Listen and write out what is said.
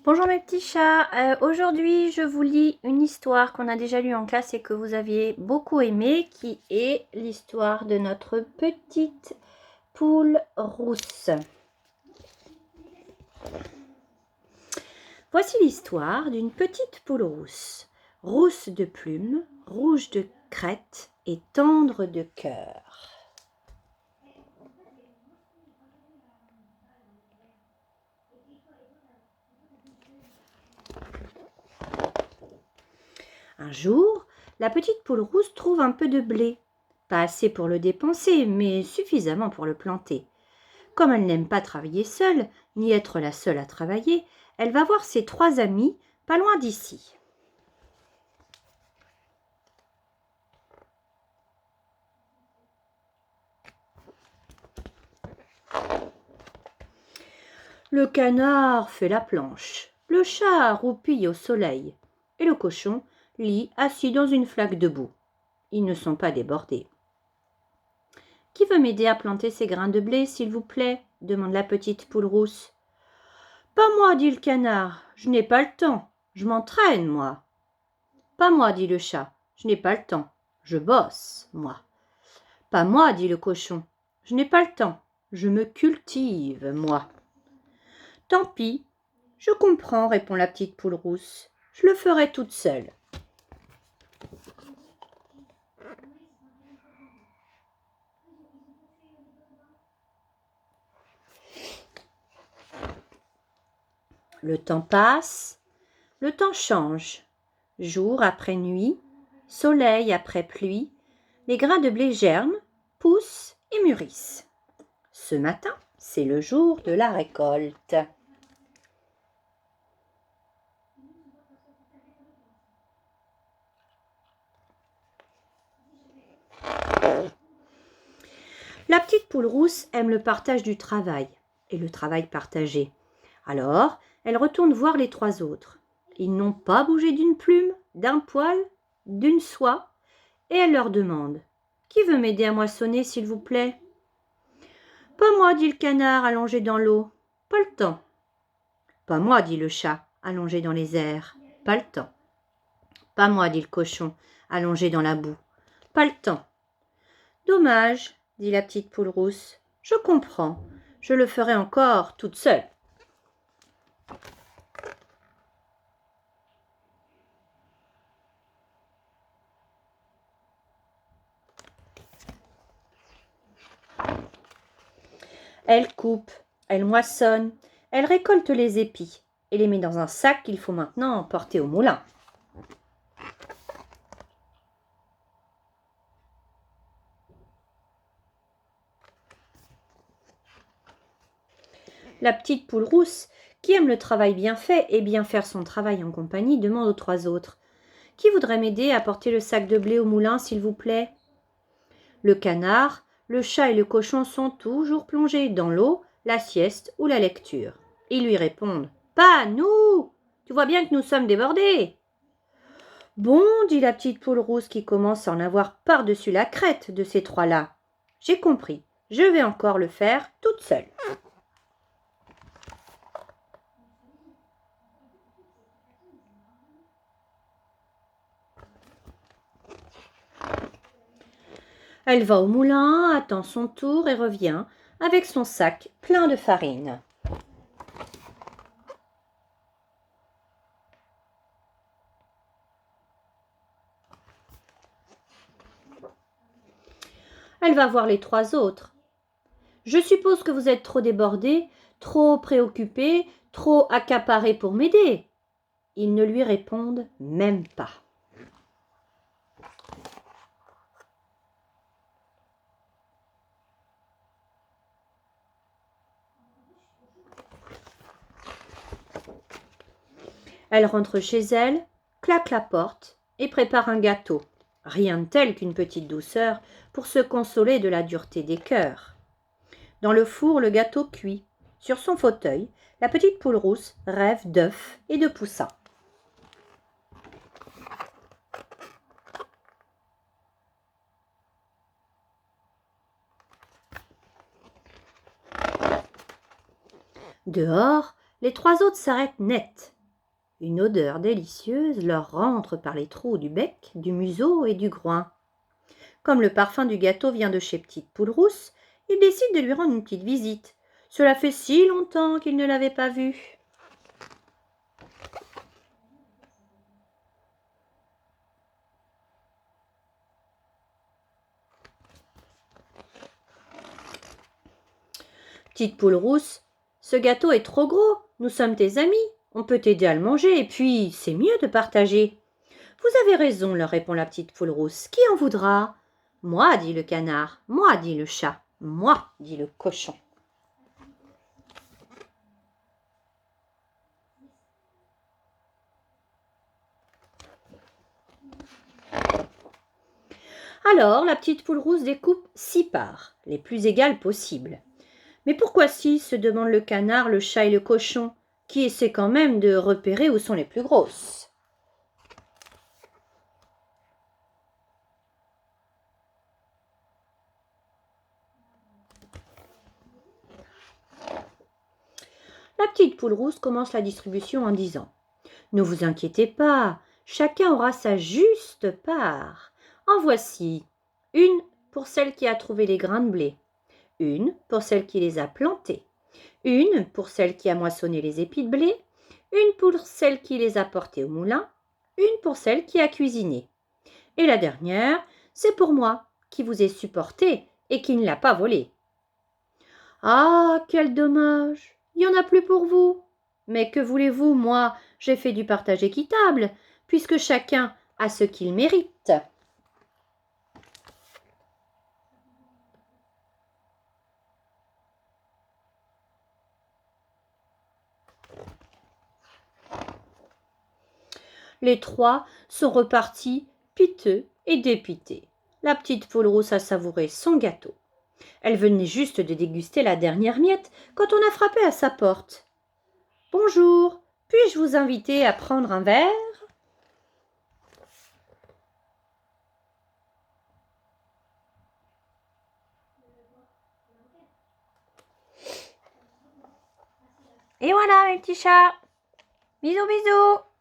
Bonjour mes petits chats, aujourd'hui je vous lis une histoire qu'on a déjà lue en classe et que vous aviez beaucoup aimée, qui est l'histoire de notre petite poule rousse. Voici l'histoire d'une petite poule rousse, rousse de plumes, rouge de crête et tendre de cœur. Un jour, la petite poule rousse trouve un peu de blé. Pas assez pour le dépenser, mais suffisamment pour le planter. Comme elle n'aime pas travailler seule, ni être la seule à travailler, elle va voir ses 3 amis, pas loin d'ici. Le canard fait la planche, le chat roupille au soleil, et le cochon lit assis dans une flaque de boue. Ils ne sont pas débordés. « Qui veut m'aider à planter ces grains de blé, s'il vous plaît ?» demande la petite poule rousse. « Pas moi, dit le canard, je n'ai pas le temps, je m'entraîne, moi. »« Pas moi, dit le chat, je n'ai pas le temps, je bosse, moi. »« Pas moi, dit le cochon, je n'ai pas le temps, je me cultive, moi. »« Tant pis, je comprends, répond la petite poule rousse, je le ferai toute seule. » Le temps passe, le temps change. Jour après nuit, soleil après pluie, les grains de blé germent, poussent et mûrissent. Ce matin, c'est le jour de la récolte. La petite poule rousse aime le partage du travail et le travail partagé. Alors, elle retourne voir les 3 autres. Ils n'ont pas bougé d'une plume, d'un poil, d'une soie, et elle leur demande « Qui veut m'aider à moissonner, s'il vous plaît ?»« Pas moi, dit le canard allongé dans l'eau. Pas le temps. »« Pas moi, dit le chat allongé dans les airs. Pas le temps. »« Pas moi, dit le cochon allongé dans la boue. Pas le temps. »« Dommage, dit la petite poule rousse. Je comprends. Je le ferai encore toute seule. » Elle coupe, elle moissonne, elle récolte les épis et les met dans un sac qu'il faut maintenant emporter au moulin. La petite poule rousse, qui aime le travail bien fait et bien faire son travail en compagnie, demande aux 3 autres « Qui voudrait m'aider à porter le sac de blé au moulin, s'il vous plaît ?» Le canard, le chat et le cochon sont toujours plongés dans l'eau, la sieste ou la lecture. Ils lui répondent « Pas nous! Tu vois bien que nous sommes débordés. » « Bon, dit la petite poule rousse qui commence à en avoir par-dessus la crête de ces 3-là. J'ai compris, je vais encore le faire toute seule. » Elle va au moulin, attend son tour et revient avec son sac plein de farine. Elle va voir les 3 autres. « Je suppose que vous êtes trop débordés, trop préoccupés, trop accaparés pour m'aider. » Ils ne lui répondent même pas. Elle rentre chez elle, claque la porte et prépare un gâteau. Rien de tel qu'une petite douceur pour se consoler de la dureté des cœurs. Dans le four, le gâteau cuit. Sur son fauteuil, la petite poule rousse rêve d'œufs et de poussins. Dehors, les 3 autres s'arrêtent net Une odeur délicieuse leur rentre par les trous du bec, du museau et du groin. Comme le parfum du gâteau vient de chez Petite Poule Rousse, ils décident de lui rendre une petite visite. Cela fait si longtemps qu'ils ne l'avaient pas vue. Petite Poule Rousse, ce gâteau est trop gros, nous sommes tes amis, on peut t'aider à le manger, et puis c'est mieux de partager. Vous avez raison, leur répond la Petite Poule Rousse, qui en voudra? Moi, dit le canard, moi, dit le chat, moi, dit le cochon. Alors la Petite Poule Rousse découpe 6 parts, les plus égales possibles. Mais pourquoi 6 se demandent le canard, le chat et le cochon, qui essaient quand même de repérer où sont les plus grosses. La Petite Poule Rousse commence la distribution en disant « Ne vous inquiétez pas, chacun aura sa juste part. En voici une pour celle qui a trouvé les grains de blé, une pour celle qui les a plantés, une pour celle qui a moissonné les épis de blé, une pour celle qui les a portés au moulin, une pour celle qui a cuisiné. Et la dernière, c'est pour moi, qui vous ai supporté et qui ne l'a pas volé. » Ah, quel dommage! Il n'y en a plus pour vous. Mais que voulez-vous, moi, j'ai fait du partage équitable, puisque chacun a ce qu'il mérite. Les trois sont repartis piteux et dépités. La Petite Poule Rousse a savouré son gâteau. Elle venait juste de déguster la dernière miette quand on a frappé à sa porte. « Bonjour, puis-je vous inviter à prendre un verre ?» Et voilà mes petits chats. Bisous bisous.